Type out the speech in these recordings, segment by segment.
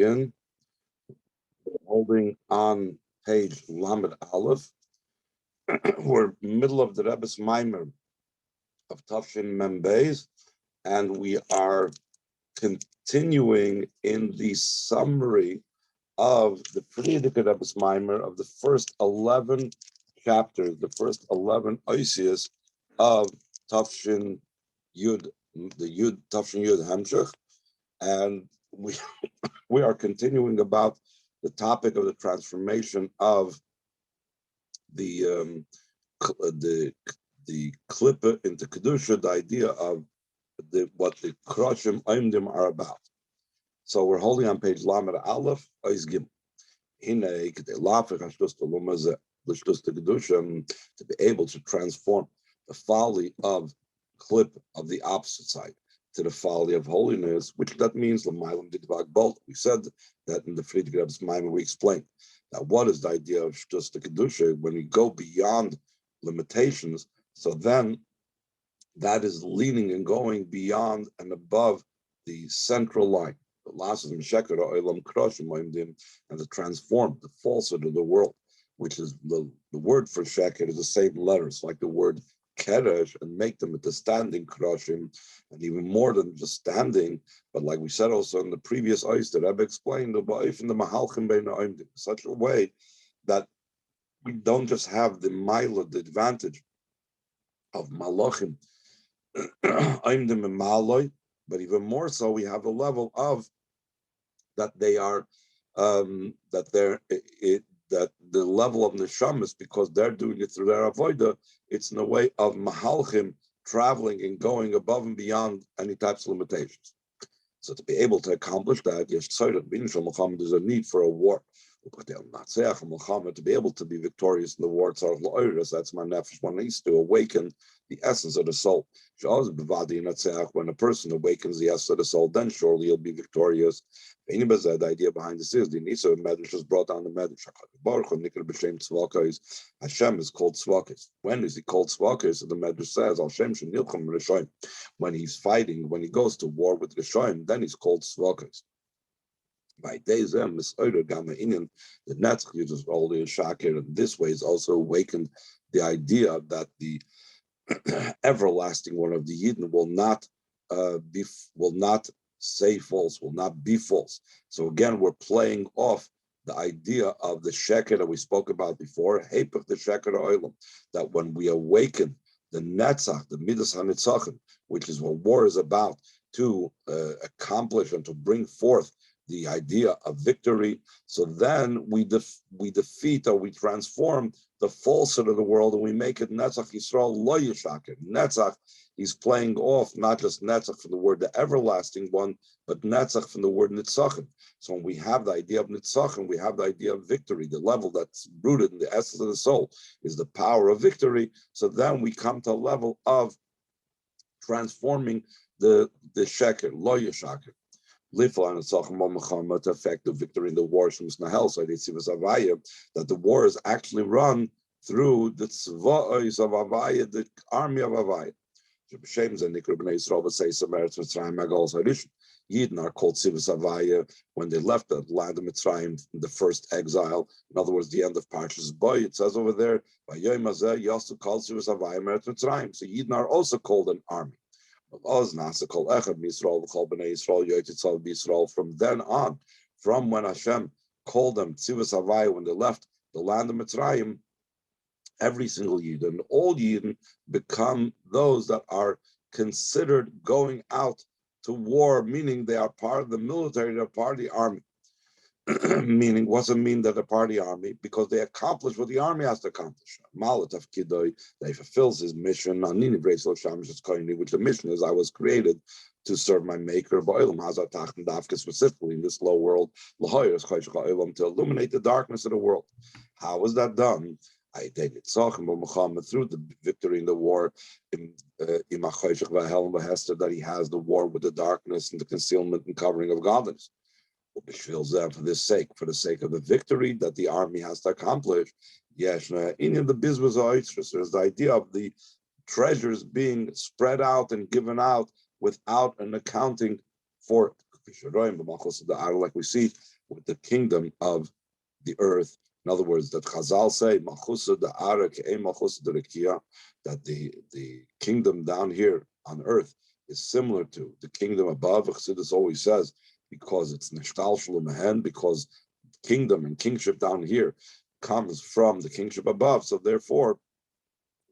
begin. Holding on page Lamed Aleph. We're middle of the Rebbe's Maimer of Tafshin Mem Beis, and we are continuing in the summary of the Friedrich Rebbe's Maimer of the first 11 chapters, the first 11 oisias of Tafshin Yud, the Yud Tafshin Yud Hamshach, and we are continuing about the topic of the transformation of the klippa into kedusha, the idea of what the kroshim oimdim are about. So we're holding on page Lamed Aleph Ois Gimel. Hine k'dei lafich hashtus t'luma zeh l'shtus t'kedusha, to be able to transform the folly of klip of the opposite side to the folly of holiness, which that means l'maylam didvag bolt. We said that in the Friedrich Rebbe's Maimer. We explained that what is the idea of shtus t'kedusha when we go beyond limitations. So then that is leaning and going beyond and above the central line. The last is Meshekar Olam Kroshim Oimdim, and to transform the falsehood of the world, which is the word for sheker is the same letters, like the word keresh, and make them into standing kroshim, and even more than just standing, but like we said also in the previous ois that Rebbe explained, the mahalchim bein oimdim, such a way that we don't just have the mila, the advantage of malachim oimdim and maloi, but even more so, we have a level of that they are that the level of neshamas, because they're doing it through their avodah, it's in a way of mahalchim traveling and going above and beyond any types of limitations. So to be able to accomplish that, there's a need for a war. To be able to be victorious in the war, that's my nefesh. One needs to awaken the essence of the soul. When a person awakens the essence of the soul, then surely he'll be victorious. The idea behind this is the Nisa Medrash was brought down the Medrash. Hashem is called Tzvakis. When is he called Tzvakis? The Medrash says, when he's fighting, when he goes to war with Rishoyim, then he's called Tzvakis. By Dezem, the Netzach uses all the Shakir, and this way is also awakened the idea that the everlasting one of the Yidden will not say false, will not be false. So again, we're playing off the idea of the sheker that we spoke about before, Hepech the sheker oilam, that when we awaken the netzach, the midas hanitzachim, which is what war is about, to accomplish and to bring forth the idea of victory. So then we defeat or we transform the falsehood of the world and we make it Netzach Yisrael Lo Yishaker. Netzach, he's playing off not just Netzach from the word the everlasting one, but Netzach from the word Nitzachim. So when we have the idea of Nitzachim, we have the idea of victory. The level that's rooted in the essence of the soul is the power of victory. So then we come to a level of transforming the Sheker, Lo Yishaker. To affect the victory in the war, so that the war is actually run through the tzva'os of Avaya, the army of Avaya. Yidden are called Tzivos Avaya when they left the land of Mitzrayim, the first exile. In other words, the end of Parshas Boy. It says over there, so Yidden are also called an army. From then on, from when Hashem called them Tzivos Havaya, when they left the land of Mitzrayim, every single Yid and all Yidden become those that are considered going out to war, meaning they are part of the military, they're part of the army. Meaning, what's it mean that they're part of the army? Because they accomplish what the army has to accomplish. Malat Kidoi, they fulfills his mission. Which the mission is, I was created to serve my maker, specifically in this low world, to illuminate the darkness of the world. How was that done? I did it through the victory in the war, that he has the war with the darkness and the concealment and covering of godliness. For the sake of the victory that the army has to accomplish. Yes, in the business there's the idea of the treasures being spread out and given out without an accounting for it. Like we see with the kingdom of the earth. In other words, that Chazal say, that the kingdom down here on earth is similar to the kingdom above. Chassidus always says, because it's nishtal shalom, because kingdom and kingship down here comes from the kingship above. So therefore,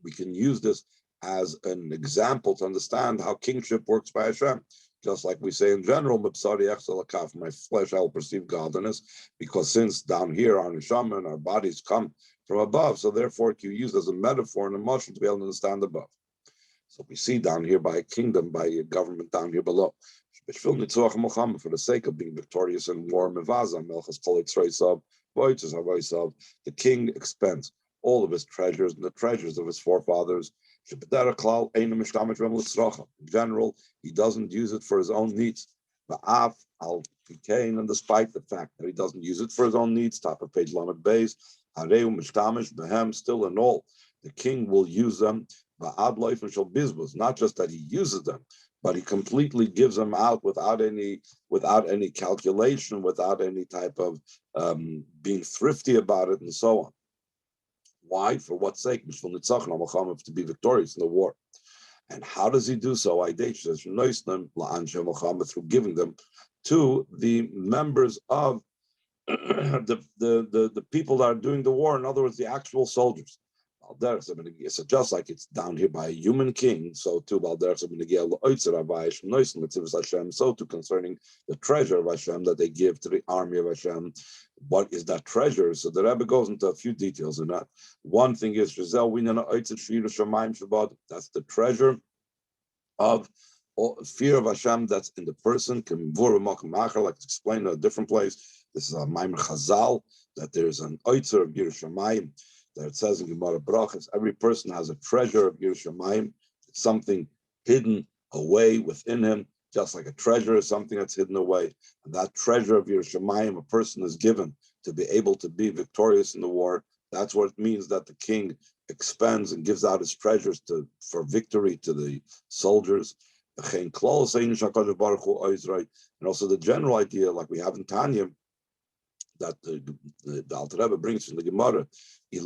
we can use this as an example to understand how kingship works by Hashem. Just like we say in general, my flesh I will perceive godliness, because since down here our neshama and our bodies come from above, so therefore it can be used as a metaphor and emotion to be able to understand above. So we see down here by a kingdom, by a government down here below. For the sake of being victorious in war, the king expends all of his treasures and the treasures of his forefathers. In general, he doesn't use it for his own needs. And despite the fact that he doesn't use it for his own needs, top of page Lamed Beis, still in all, the king will use them. Not just that he uses them, but he completely gives them out without any calculation, without any type of being thrifty about it, and so on. Why? For what sake? To be victorious in the war. And how does he do so? Through giving them to the members of the people that are doing the war. In other words, the actual soldiers. So just like it's down here by a human king, so too so too concerning the treasure of Hashem that they give to the army of Hashem. What is that treasure? So the Rebbe goes into a few details in that. One thing is that's the treasure of fear of Hashem that's in the person. Like it's explained in a different place. This is a Maimer Chazal, that there's an oitzer of Yerushalayim, that it says in Gemara Brachos, every person has a treasure of Yerushalayim. It's something hidden away within him, just like a treasure is something that's hidden away. And that treasure of Yerushalayim, a person is given to be able to be victorious in the war. That's what it means that the king expends and gives out his treasures for victory to the soldiers. And also the general idea, like we have in Tanya, that the Alter Rebbe brings from the Gemara, if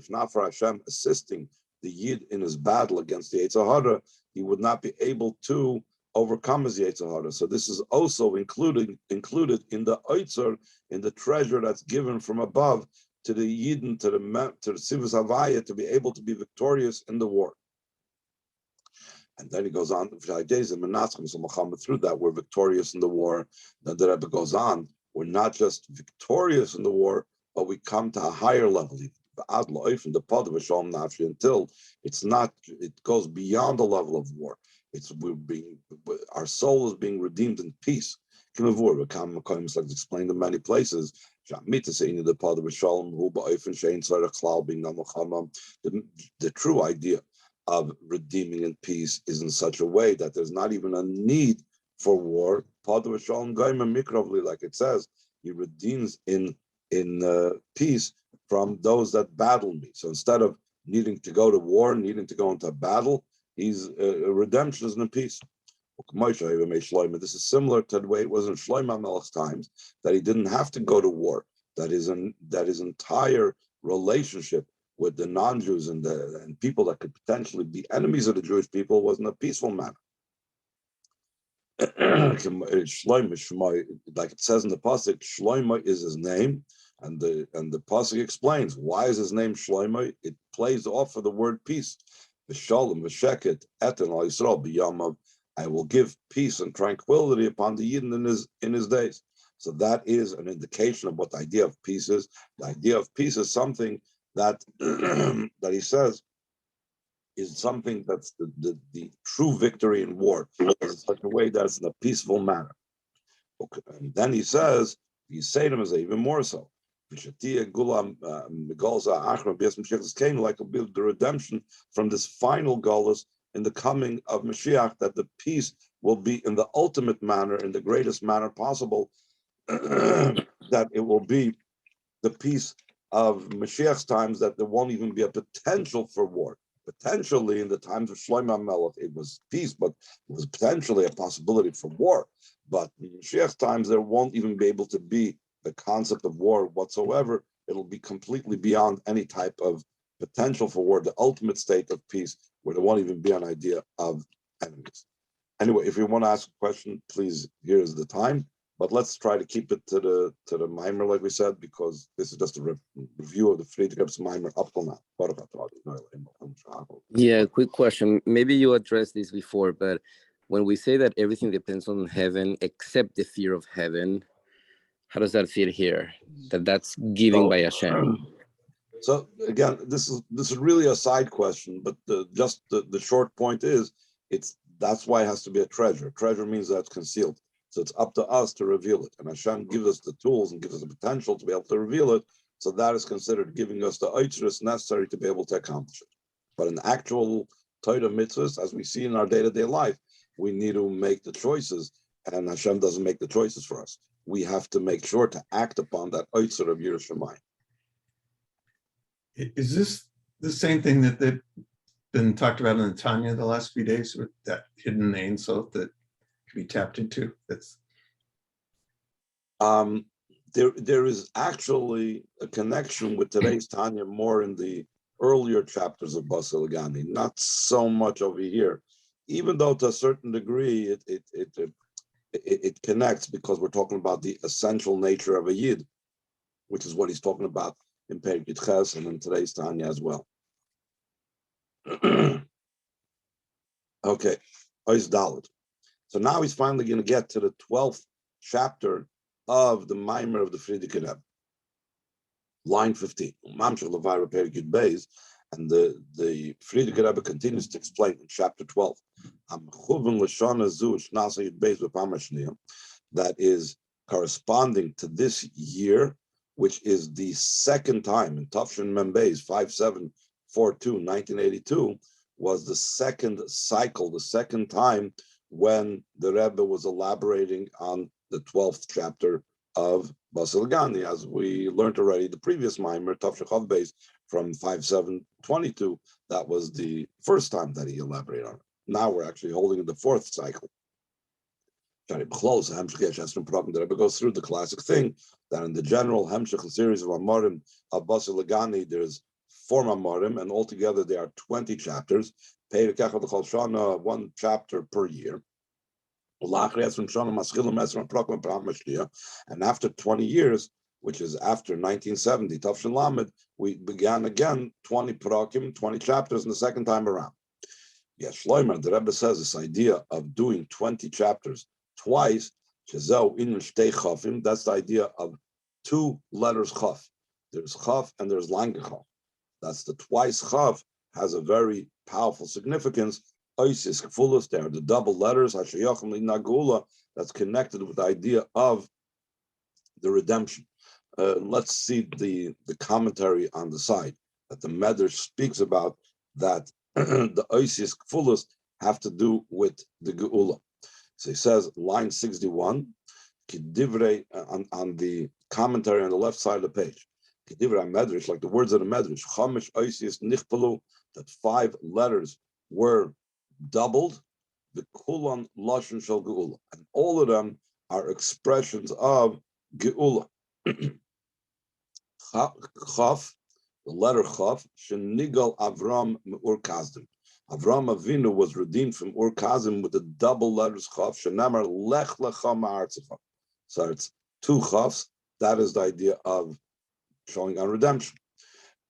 not for Hashem assisting the Yid in his battle against the Yetzer Hara, he would not be able to overcome his Yetzer Hara. So this is also included in the Oitzer, in the treasure that's given from above to the Yidden, to the Sivus Havaya, to be able to be victorious in the war. And then he goes on, through that, we're victorious in the war. Then the Rebbe goes on, we're not just victorious in the war, but we come to a higher level, until it goes beyond the level of war. Our soul is being redeemed in peace. Like explained in many places. The true idea of redeeming in peace is in such a way that there's not even a need for war. Like it says, he redeems in peace from those that battle me. So instead of needing to go to war, needing to go into a battle, he's redemption is in peace. This is similar to the way it was in Shlomo Melech's times, that he didn't have to go to war. That his entire relationship with the non-Jews and people that could potentially be enemies of the Jewish people was in a peaceful manner. Like it says in the pasuk, Shlomo is his name, and the pasuk explains why is his name Shlomo. It plays off of the word peace. V'shalom v'sheket eten al Yisrael b'yamav. I will give peace and tranquility upon the Yidden in his days. So that is an indication of what the idea of peace is. The idea of peace is something that that he says is something that's the true victory in war, in such a way that it's in a peaceful manner. Okay. And then he says, you say them as even more so. Like the redemption from this final galus in the coming of Mashiach, that the peace will be in the ultimate manner, in the greatest manner possible, that it will be the peace of Mashiach's times, that there won't even be a potential for war, Potentially, in the times of Shlomo Melech, it was peace, but it was potentially a possibility for war. But in Mashiach's times, there won't even be able to be the concept of war whatsoever. It'll be completely beyond any type of potential for war, the ultimate state of peace, where there won't even be an idea of enemies. Anyway, if you want to ask a question, please, here's the time. But let's try to keep it to the Maimer, like we said, because this is just a review of the Friedrich's Maimer up till now. Yeah, quick question. Maybe you addressed this before, but when we say that everything depends on heaven except the fear of heaven, how does that fit here? That's giving by Hashem. So again, this is really a side question, but the short point is that's why it has to be a treasure. Treasure means that it's concealed. So it's up to us to reveal it. And Hashem gives us the tools and gives us the potential to be able to reveal it. So that is considered giving us the oitzrus necessary to be able to accomplish it. But in actual Torah mitzvahs, as we see in our day-to-day life, we need to make the choices, and Hashem doesn't make the choices for us. We have to make sure to act upon that oitzur of Yiras Shamayim. Is this the same thing that they've been talked about in the Tanya the last few days, with that hidden Ein Sof that can be tapped into? That's there is actually a connection with today's Tanya more in the earlier chapters of Basi Lagani, not so much over here, even though to a certain degree it connects, because we're talking about the essential nature of a Yid, which is what he's talking about in Perek Ches and in today's Tanya as well. Okay, Ois Dalet. So now he's finally going to get to the 12th chapter of the Maimer of the Friedrich Rebbe. Line 15. And the Friedrich Rebbe continues to explain in chapter 12. That is corresponding to this year, which is the second time in Tafshin Membeis 5742, 1982, was the second cycle, the second time when the Rebbe was elaborating on the 12th chapter of Basi Lagani. As we learned already, the previous Maimer, Tafshin Chav Beis, from 5722, that was the first time that he elaborated on it. Now we're actually holding the fourth cycle. The Rebbe goes through the classic thing that in the general Hemshech series of Amorim of Basi Lagani, there's 4 Amorim, and altogether there are 20 chapters. One chapter per year. And after 20 years, which is after 1970, Tafshin Lamed, we began again 20 parakim, 20 chapters, in the second time around. Yes, Shloimer, the Rebbe says this idea of doing 20 chapters twice, that's the idea of 2 letters chaf. There's chaf and there's lange chaf. That's the twice chaf, has a very powerful significance. Oisis kfulus, they are the double letters, hashayachim linagula, that's connected with the idea of the redemption. Let's see the commentary on the side that the Medrash speaks about, that the oisis kfulus have to do with the geula. So he says, line 61, Kidivrei, on the commentary on the left side of the page, Kidivrei Medrash, like the words of the Medrash, Chamish Oisius Nichpalu, that 5 letters were doubled, the Kulan Lashon Shel Geula, and all of them are expressions of Geula. Chaf, the letter Chaf, Shenigal Avram Me'ur Kazdim. Avram Avinu was redeemed from Ur Kazim with the double letters Chaf, Shenamar Lech Lecha Ma'artzecha. So it's 2 Chafs. That is the idea of showing on redemption.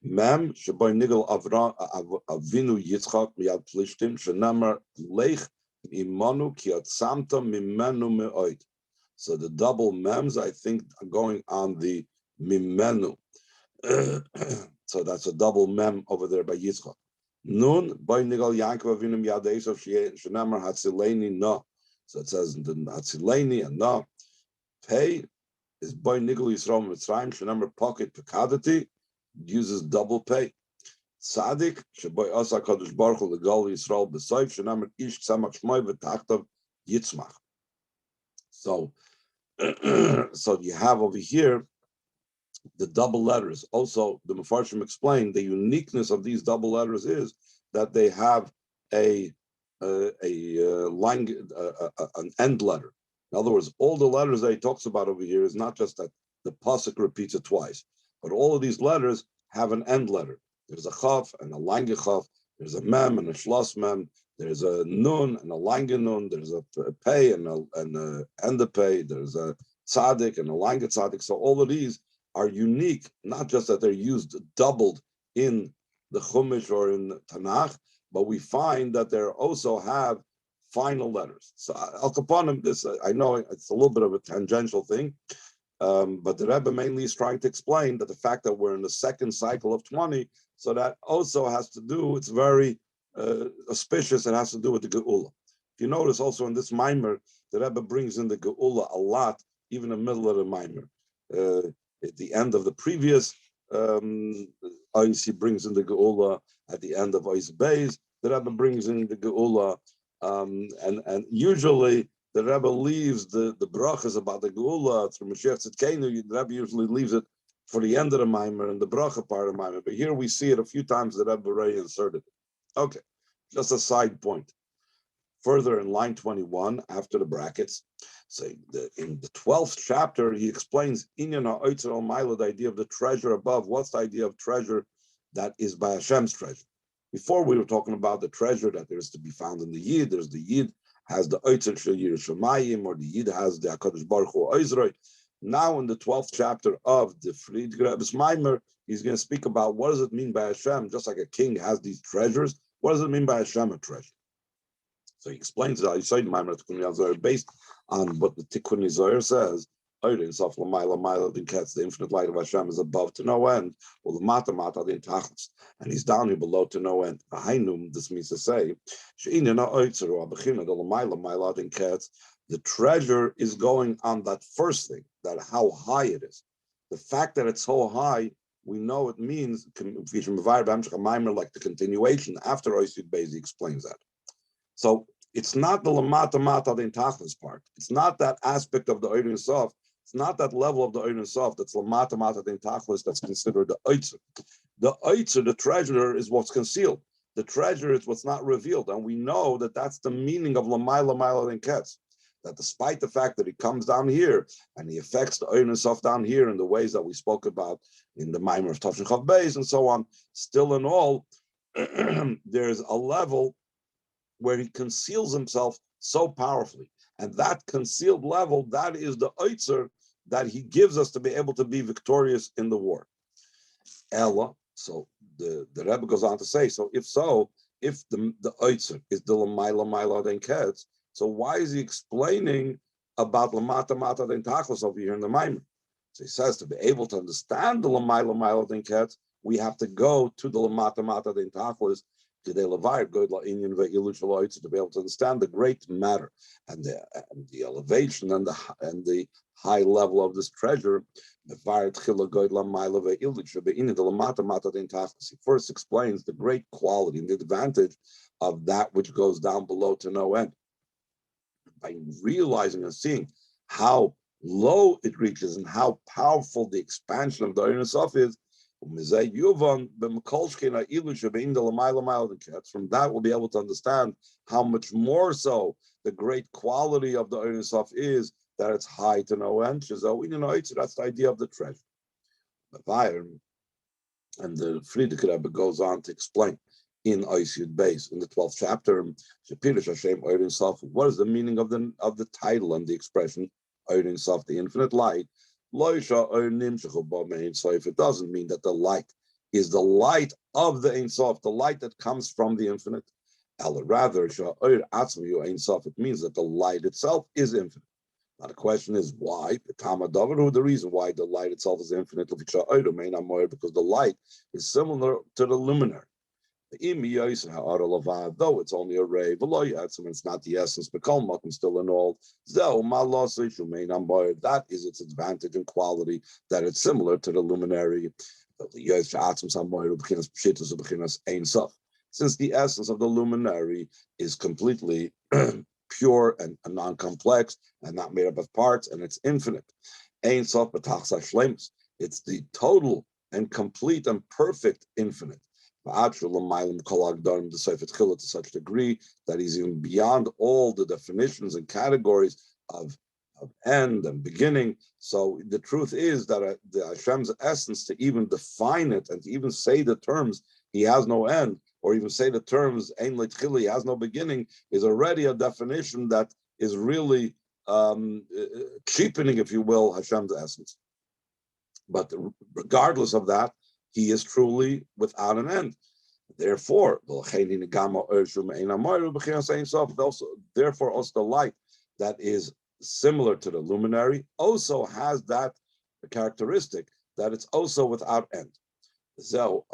Mem Shaboy Nigal Avinu Yitzchak Miyad Plishtim Shenamar Lech Imanu Kiat Samta Mimenu Me'oid. So the double mems, I think, are going on the Mimenu. So that's a double mem over there by Yitzchak. Nun by Nigal Yankov Avinum Yadeso Shenamar Hatzileni No. So it says the Hatzileni and No. Pei is by Nigal Yisrael Mitzrayim Shenamar Pocket Pekadati, uses double pay. Tzadik Shaboy Asa Kadosh Baruch Hu Legal Yisrael B'Soif Shenamar Ish Tzamach Shmoy V'Tachtav Yitzmach. So you have over here the double letters. Also, the Mefarshim explained the uniqueness of these double letters is that they have an end letter. In other words, all the letters that he talks about over here is not just that the pasuk repeats it twice, but all of these letters have an end letter. There's a chaf and a lange chaf. There's a mem and a shlos mem. There's a nun and a lange nun. There's a pei and a end pei. There's a tzaddik and a lange tzaddik. So all of these are unique, not just that they're used doubled in the Chumash or in Tanakh, but we find that they also have final letters. So Al Kaponim, this I know it's a little bit of a tangential thing, but the Rebbe mainly is trying to explain that the fact that we're in the second cycle of 20, so that also has to do, it's very auspicious, it has to do with the Geula. If you notice also in this Maimer, the Rebbe brings in the Geula a lot, even in the middle of the Maimer. At the end of the previous Ois, he brings in the Geula. At the end of Ois Beis, the Rebbe brings in the Geula. And usually the Rebbe leaves the brachas about the Geula through Mashiach Tzidkenu. The Rebbe usually leaves it for the end of the Maimer and the bracha part of the Maimer. But here we see it a few times the Rebbe already inserted it. Okay, just a side point. Further in line 21, after the brackets, so in the 12th chapter, he explains Inyan ha'oitzer al-maila, the idea of the treasure above. What's the idea of treasure that is by Hashem's treasure? Before we were talking about the treasure that there is to be found in the Yid. There's the Yid has the oitzer shel Yerushalayim, or the Yid has the HaKadosh Baruch Hu oizroi. Now in the 12th chapter of the Friedrich Rebbe's Maimer, he's going to speak about what does it mean by Hashem. Just like a king has these treasures, what does it mean by Hashem a treasure? So he explains that based on what the Tikkun Zohar says. The infinite light of Hashem is above to no end, and he's down here below to no end. This means to say, the treasure is going on that first thing, that how high it is. The fact that it's so high, we know it means, like the continuation after Oisid Beis, he explains that. So it's not the lamata mata the intachlis part. It's not that aspect of the Oirin Sof. It's not that level of the Oirin Sof that's lamata mata the intachlis that's considered the oitzer. The oitzer, the treasure, is what's concealed. The treasure is what's not revealed, and we know that that's the meaning of lamai lamai and ketz. That despite the fact that he comes down here and he affects the Oirin Sof down here in the ways that we spoke about in the Maimer of Tavshin Chav Beis and so on, still in all, there's a level where he conceals himself so powerfully. And that concealed level, that is the oitzer that he gives us to be able to be victorious in the war. Ella, so the Rebbe goes on to say, so if the oitzer is the Lamaila den Ketz, so why is he explaining about Lamata Mata den Tachlis over here in the Maimer? So he says to be able to understand the Lamaila den Ketz, we have to go to the Lamata Mata den Tachlis, to be able to understand the great matter and the elevation and the high level of this treasure. He first explains the great quality and the advantage of that which goes down below to no end. By realizing and seeing how low it reaches and how powerful the expansion of the Ein Sof is, from that we'll be able to understand how much more so the great quality of the Ein Sof is, that it's high to no end. So that's the idea of the treasure. And the Friedrich Rebbe goes on to explain in Oisid Beis, in the 12th chapter, what is the meaning of the title and the expression Ein Sof, the infinite light? It doesn't mean that the light is the light of the Ein Sof, the light that comes from the infinite. Rather, it means that the light itself is infinite. Now the question is why? The reason why the light itself is infinite, because the light is similar to the luminary. Though it's only a ray, it's not the essence, but still in all. That is its advantage and quality, that it's similar to the luminary. Since the essence of the luminary is completely pure and non-complex and not made up of parts, and it's infinite. It's the total and complete and perfect infinite. To such degree that he's even beyond all the definitions and categories of end and beginning. So the truth is that the Hashem's essence, to even define it and to even say the terms, he has no end, or even say the terms, Ein L'Tchila, he has no beginning, is already a definition that is really cheapening, if you will, Hashem's essence. But regardless of that, he is truly without an end. Therefore, also the light that is similar to the luminary also has that characteristic, that it's also without end. That's what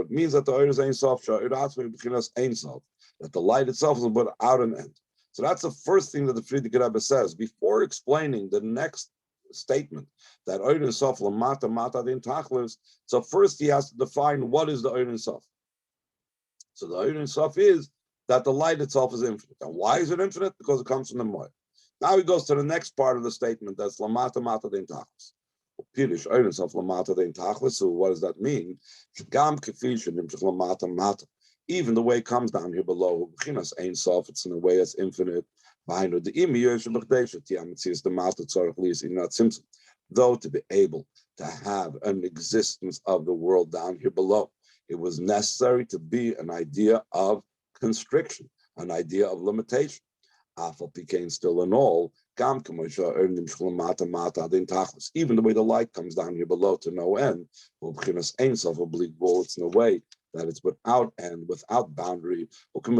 it means, that the Oir is Ein Sof, that the light itself is without an end. So that's the first thing that the Frierdiker Rebbe says before explaining the next statement, that Oir Ein Sof lamata mata din tachlis. So first he has to define what is the Oir Ein Sof. So the Oir Ein Sof is that the light itself is infinite. And why is it infinite? Because it comes from the Moed. Now he goes to the next part of the statement, that's lamata mata din tachlis. Pirish Oir Ein Sof lamata din tachlis. So what does that mean? Gam kefish nimshach lamata mata. Even the way it comes down here below, B'chinas Ein Sof, it's in a way that's infinite. Though to be able to have an existence of the world down here below, it was necessary to be an idea of constriction, an idea of limitation. Afal became still in all, even the way the light comes down here below to no end, it's in a way that it's without end, without boundary. Explain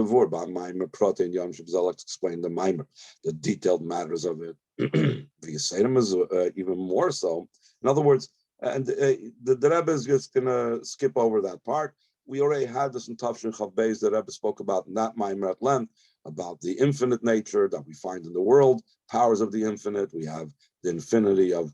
the mimer, the detailed matters of it. The Yisayim is even more so. In other words, and the Rebbe is just going to skip over that part. We already had this in Tafshin Chav Beis. The Rebbe spoke about in that mimer at length, about the infinite nature that we find in the world, powers of the infinite. We have the infinity of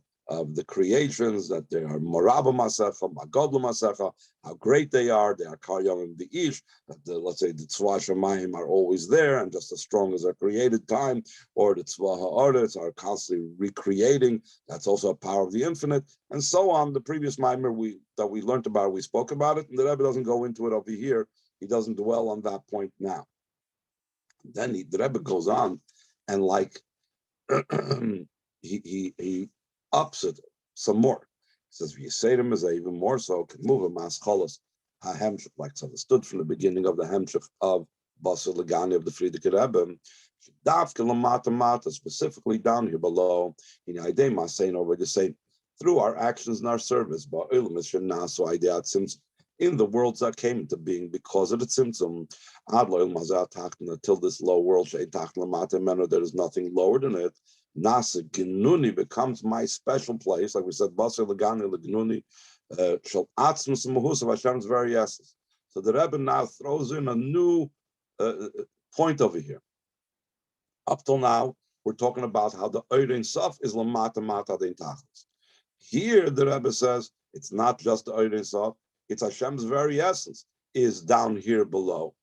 the creations, that they are Moraba Masecha, Magodla Masecha, how great they are Karyam and the Ish, that let's say the Tzva Shemayim are always there and just as strong as our created time, or the Tzva Ha'aretz are constantly recreating. That's also a power of the infinite, and so on. The previous mimer that we learned about, we spoke about it, and the Rebbe doesn't go into it over here. He doesn't dwell on that point now. Then the Rebbe goes on and he ups it some more. He says, "V'yiseirim is even more so can move a mas cholos hahemshich, like it's understood from the beginning of the hemshich of Basi Legani of the Frierdiker Rebbe. Davke lamata mata, specifically down here below. In idei masein over the same through our actions and our service, but in the worlds that came into being because of the tzimtzum, until this low world, there is nothing lower than it. Nasa Ginuni becomes my special place, like we said, Basi Legani Legnuni, Shal Atzmus Mahus of Hashem's very essence. So the Rebbe now throws in a new point over here. Up till now, we're talking about how the Oir Ein Sof is Lamata Mata Dein Tachlis. Here, the Rebbe says it's not just the Oir Ein Sof, it's Hashem's very essence is down here below.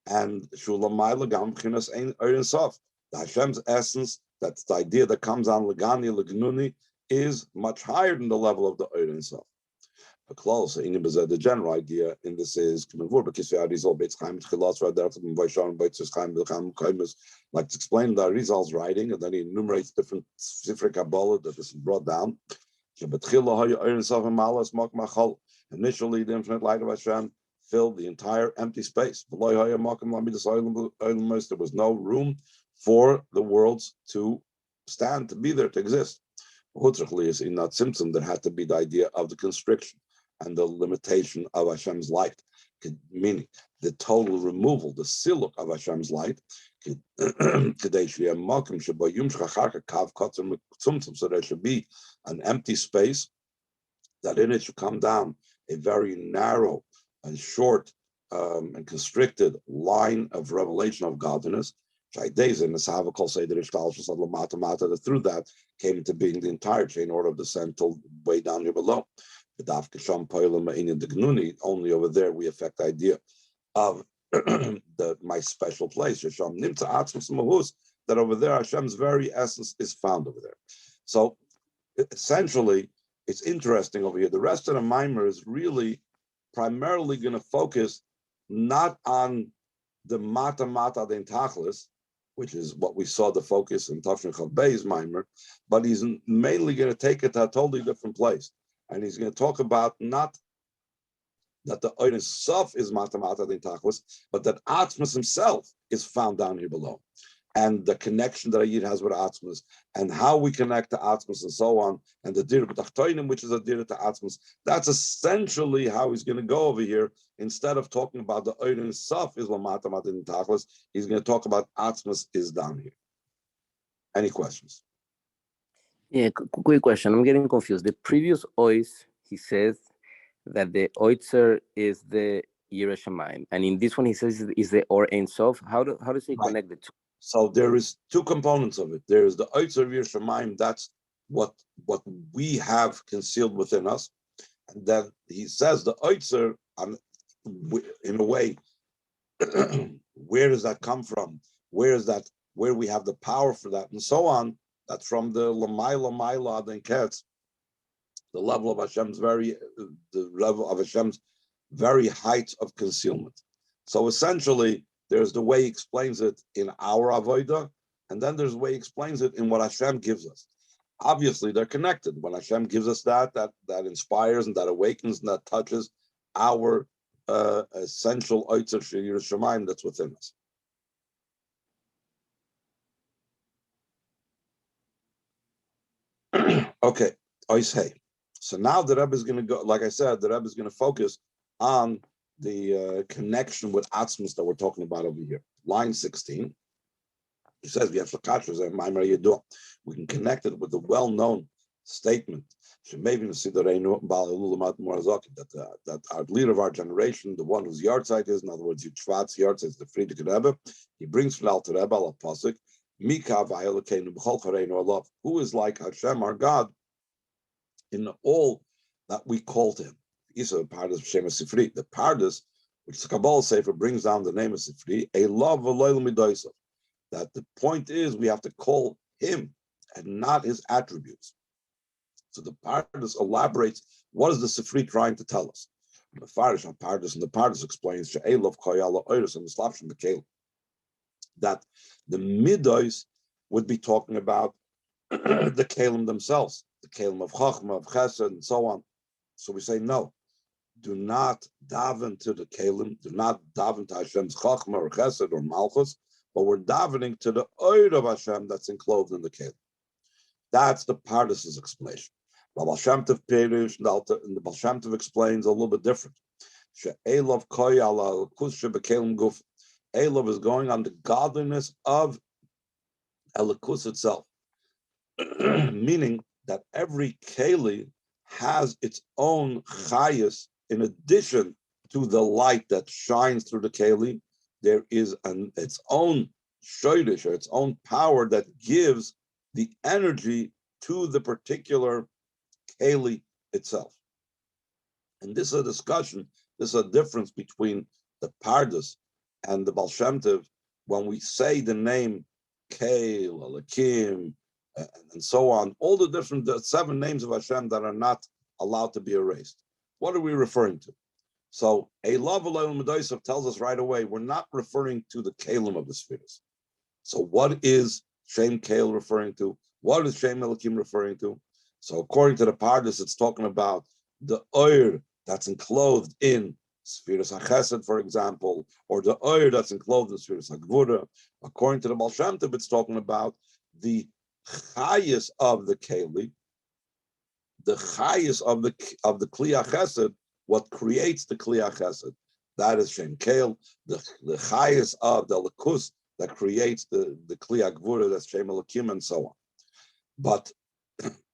And Shulamai Legam B'chinas Oir Ein Sof. The Hashem's essence, that's the idea that comes on Legani, Legnuni, is much higher than the level of the Oir Ein Sof. The general idea in this is like to explain the Arizal's writing, and then he enumerates different Sifrei Kabbalah that this is brought down. Initially, the infinite light of Hashem filled the entire empty space. There was no room for the worlds to stand, to be there, to exist. Is in that symptom that had to be the idea of the constriction and the limitation of Hashem's light, meaning the total removal, the siluk of Hashem's light. So there should be an empty space, that in it should come down a very narrow and short and constricted line of revelation of godliness. Through that came into being the entire chain order of descent till way down here below. Only over there we affect the idea of my special place. That over there Hashem's very essence is found over there. So essentially, it's interesting over here. The rest of the mimer is really primarily going to focus not on the mata den tachlis, which is what we saw the focus in Tafshin Chav Bey's Maimer, but he's mainly going to take it to a totally different place. And he's going to talk about not that the Oid itself is mata den tachlis, but that Atzmus himself is found down here below. And the connection that a Yid has with Atzmus, and how we connect to Atzmus and so on, and the Dir B'Tachtoinim, which is a Dir to Atzmus, that's essentially how he's going to go over here. Instead of talking about the Oid itself is Lamata Matin Tachlis, he's going to talk about Atzmus is down here. Any questions? Yeah, quick question. I'm getting confused. The previous ois, he says that the oitzer is the Yireh Shamayim, and in this one he says is the Or Ein Sof. How does he connect the two? So there is two components of it. There is the oitzer of Yireh Shamayim. That's what we have concealed within us, and then he says the oitzer, in a way, where does that come from? Where is that? Where we have the power for that, and so on. That's from the Lamaila Adin Ketz, the level of Hashem's very height of concealment. So essentially, there's the way he explains it in our avodah, and then there's the way he explains it in what Hashem gives us. Obviously, they're connected. When Hashem gives us that inspires and that awakens and that touches our essential Oitzer Shir Shemaim that's within us. Okay, Oishei. So now the Rebbe is going to go, like I said, the Rebbe is going to focus on the connection with Atzmus that we're talking about over here. Line 16. He says, we can connect it with the well-known statement that our leader of our generation, the one whose yahrzeit is, in other words, Yitzchak's yahrzeit is the Friedrich Rebbe, he brings from Alter Rebbe al Pasuk, who is like Hashem, our God, in all that we call to him. These are the Pardes of Shem Sifri. The Pardes, which the Kabbalah Sefer brings down the name of Sifri, a love of midosav. That the point is we have to call him and not his attributes. So the Pardes elaborates what is the Sifri trying to tell us. The Farish on Pardes, and the Pardes explains that the midos would be talking about the Kalim themselves, the Kalim of Chachma, of Chesed, and so on. So we say, no, do not daven to the Kalim, do not daven to Hashem's Chachma or Chesed or Malchus, but we're davening to the Oid of Hashem that's enclosed in the Kalim. That's the Pardes' explanation. The Baal Shem Tov Perish, and the Baal Shem Tov explains a little bit different. She'elav koy ala kus shebekelim guf. Elav is going on the godliness of Elikus itself, meaning that every keli has its own chayas in addition to the light that shines through the keli. There is its own shoydish, or its own power that gives the energy to the particular keli itself. And this is a discussion, this is a difference between the Pardes and the Baal Shem Tov when we say the name Kael, Alakim, and so on, all the 7 names of Hashem that are not allowed to be erased. What are we referring to? So, a love Medosav tells us right away, we're not referring to the Kalim of the spheres. So what is Shem Kael referring to? What is Shem Elakim referring to? So according to the Pardes, it's talking about the Oir that's enclosed in Spheres HaChesed, for example, or the Oir that's enclosed in Spheres HaGvura. According to the Baal Shem Tov, it's talking about the Chayas of the Keli, the Chayas of the Kli HaChesed, what creates the Kli HaChesed. That is Shem Kael, the Chayas of the Lakus that creates the Kli HaGvura, that's Shem Elakim, and so on. But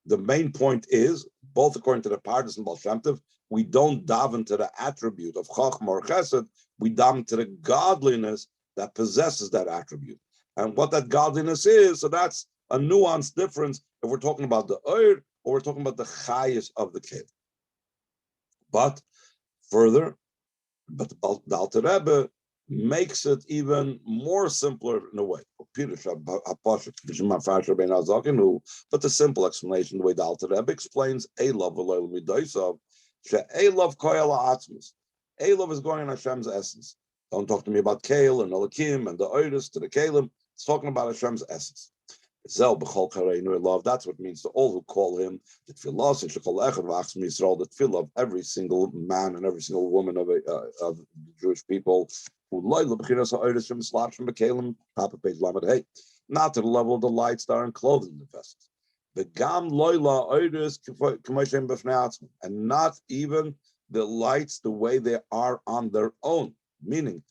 the main point is, both according to the Pardes and Baal Shem Tov, we don't daven to the attribute of Chachma or Chesed, we daven to the godliness that possesses that attribute. And what that godliness is, so that's a nuanced difference if we're talking about the Oir or we're talking about the Chayas of the Keli. But further, the Alter Rebbe makes it even more simpler in a way. But the simple explanation, the way the Alter Rebbe explains, a love midosav, she'elav koyal atzmus. Elov is going in Hashem's essence. Don't talk to me about Kale and Elokim and the Oidus to the Kalim. It's talking about Hashem's essence. Zel b'chol kareinu love. That's what it means to all who call him. The tefillah and shekol echad v'achs Yisrael. The tefillah of every single man and every single woman of the Jewish people. Who loyal b'chiras ha'oidus from slap from b'kalim. Top of page lamed hey. Not to the level of the lights that are enclosed in the vessels. Begam loyla oidus k'moshem b'fnei atzmim, and not even the lights the way they are on their own. Meaning,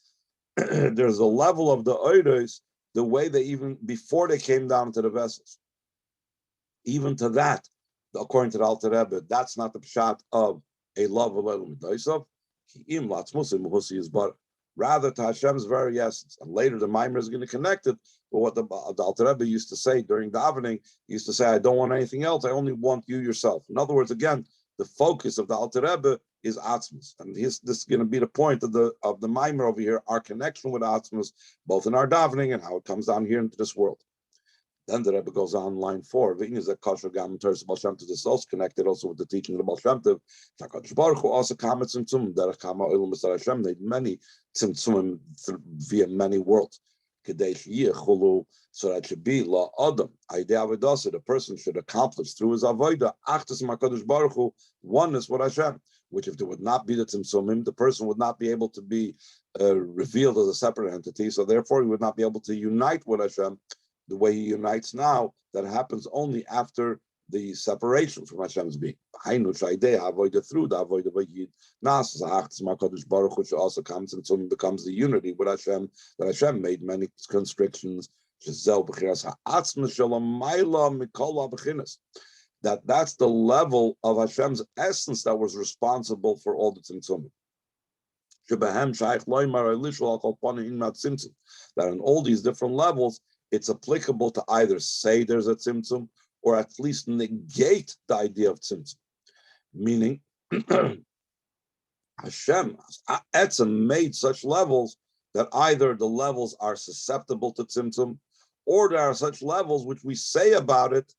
there's a level of the oidus the way they even before they came down to the vessels. Even to that, according to the Alter Rebbe, that's not the pshat of a love of Elohim Midaisov. But rather to Hashem's very essence. And later the Maimer is going to connect it. But what the Alter Rebbe used to say during davening, he used to say, I don't want anything else. I only want you yourself. In other words, again, the focus of the Alter Rebbe is Atzmus. And this is going to be the point of the Maimer over here, our connection with Atzmus, both in our davening and how it comes down here into this world. Then the Rebbe goes on line 4. This is also connected also with the teaching of the Baal Shem Tov. HaKadosh Baruch Hu also comments in Tzum, Derech Kama Olam B'Sar Hashem, made many tzimtzumim via many worlds. So that should be La Adam, Aidei Avodah, the person should accomplish through his avodah Achtus HaKadosh Baruch Hu, oneness with Hashem. Which if there would not be the tzimtzumim, the person would not be able to be revealed as a separate entity. So therefore, he would not be able to unite with Hashem the way he unites now. That happens only after the separation from Hashem's being. Through the avodah vayid nas HaKadosh Baruch Hu, which also comes and becomes the unity with Hashem. That Hashem made many constrictions. That's the level of Hashem's essence that was responsible for all the tzimtzumim. That in all these different levels, it's applicable to either say there's a tzimtzum or at least negate the idea of tzimtzum. Meaning, Hashem, Etzem made such levels that either the levels are susceptible to tzimtzum or there are such levels which we say about it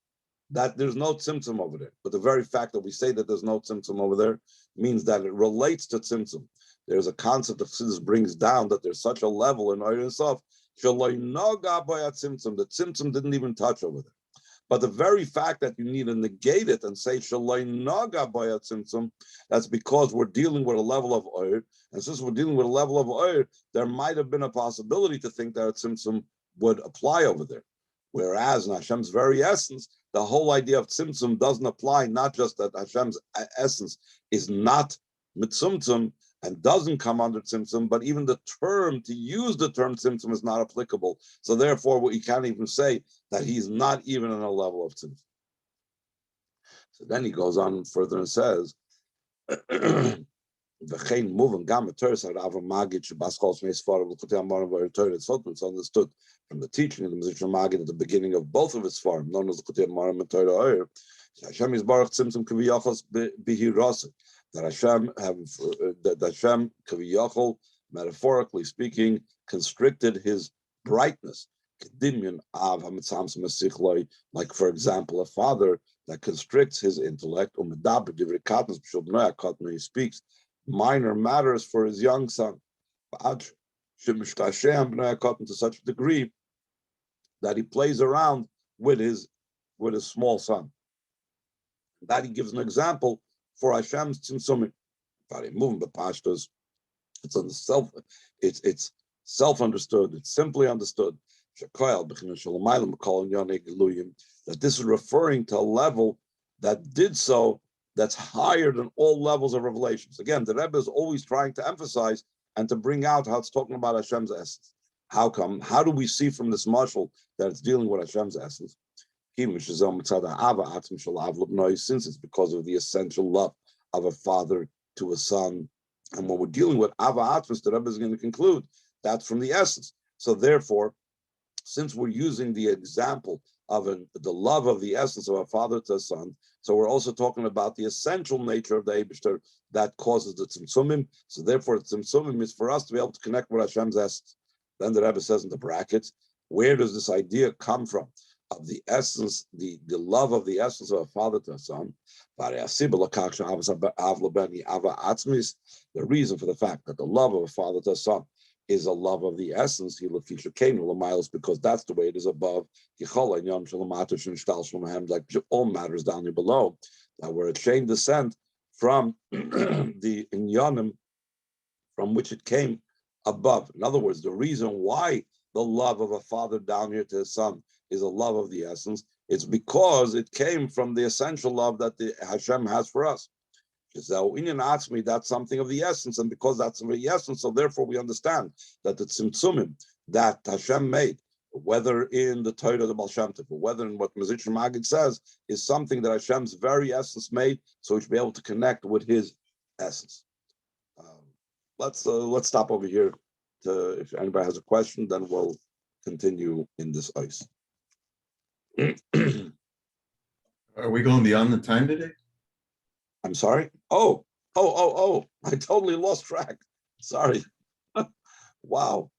that there's no tzimtzum over there. But the very fact that we say that there's no tzimtzum over there means that it relates to tzimtzum. There's a concept of Chassidus brings down that there's such a level in Oyer Sof, the tzimtzum didn't even touch over there. But the very fact that you need to negate it and say tzimtzum, that's because we're dealing with a level of Oyer. And since we're dealing with a level of Oyer, there might have been a possibility to think that a tzimtzum would apply over there. Whereas in Hashem's very essence, the whole idea of tzimtzum doesn't apply, not just that Hashem's essence is not mitzumtzum and doesn't come under tzimtzum, but even the term, to use the term tzimtzum is not applicable. So therefore, you can't even say that he's not even on a level of tzimtzum. So then he goes on further and says, it's understood from the teaching of the Mizrach Magid at the beginning of both of his farm, known as the Kutei Marim and Torah Oyer, Hashem is Baruch Tzimtzum Kaviyachos Bihirasa, that Hashem Kaviyachol, metaphorically speaking, constricted his brightness. Like, for example, a father that constricts his intellect, he speaks minor matters for his young son, to such a degree that he plays around with his small son. That he gives an example for Hashem's tzimtzumim. It's self-understood. It's simply understood that this is referring to a level that did so, that's higher than all levels of revelations. Again, the Rebbe is always trying to emphasize and to bring out how it's talking about Hashem's essence. How come? How do we see from this mashal that it's dealing with Hashem's essence? Since it's because of the essential love of a father to a son. And when we're dealing with Ava Atmas, the Rebbe is going to conclude that's from the essence. So therefore, since we're using the example of the love of the essence of a father to a son, so we're also talking about the essential nature of the Eibishter that causes the tzimtzumim. So therefore, the tzimtzumim is for us to be able to connect with Hashem's essence. Then the Rebbe says in the brackets, where does this idea come from? of the essence, the love of the essence of a father to a son. The reason for the fact that the love of a father to a son is a love of the essence, because that's the way it is above, like all matters down here below, that we're a chain descent from the inyanim from which it came above. In other words, the reason why the love of a father down here to his son is a love of the essence, it's because it came from the essential love that the Hashem has for us. That's something of the essence, and because that's of the essence, so therefore we understand that the tzimtzumim that Hashem made, whether in the Torah of the Baal Shem Tov, or whether in what Mezritch Magid says, is something that Hashem's very essence made, so we should be able to connect with His essence. Let's stop over here. If anybody has a question, then we'll continue in this ice. Are we going beyond the time today? I'm sorry. Oh! I totally lost track. Sorry. Wow.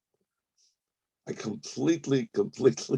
I completely lost